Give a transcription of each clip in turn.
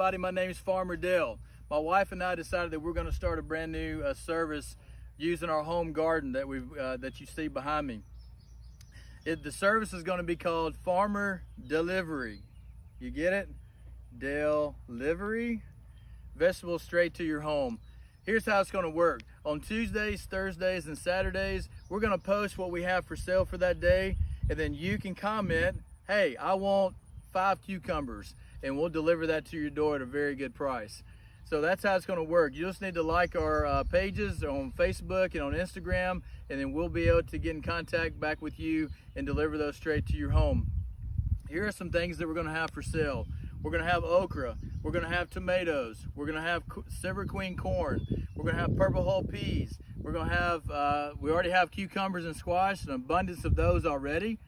everybody. My name is Farmer Dale. My wife and I decided that we're going to start a brand new service using our home garden that you see behind me. The service is going to be called Farmer Delivery. You get it? Delivery. Vegetables straight to your home. Here's how it's going to work. On Tuesdays, Thursdays, and Saturdays, we're going to post what we have for sale for that day, and then you can comment, hey, I want 5 cucumbers, and we'll deliver that to your door at a very good price. So that's how it's going to work. You just need to like our pages on Facebook and on Instagram, and then we'll be able to get in contact back with you and deliver those straight to your home. Here are some things that we're going to have for sale. We're going to have okra. We're going to have tomatoes. We're going to have Silver Queen corn. We're going to have purple hull peas. We're going to have, we already have cucumbers and squash, an abundance of those already.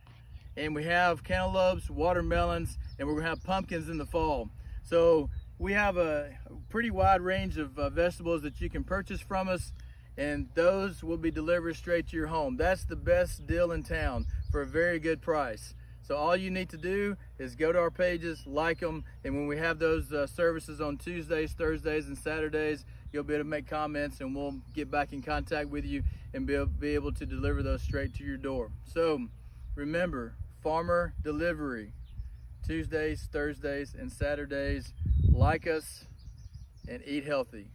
And we have cantaloupes, watermelons, and we're going to have pumpkins in the fall. So we have a pretty wide range of vegetables that you can purchase from us, and those will be delivered straight to your home. That's the best deal in town for a very good price. So all you need to do is go to our pages, like them, and when we have those services on Tuesdays, Thursdays, and Saturdays, you'll be able to make comments and we'll get back in contact with you and be able to deliver those straight to your door. So remember, Farmer Delivery, Tuesdays, Thursdays, and Saturdays. Like us and eat healthy.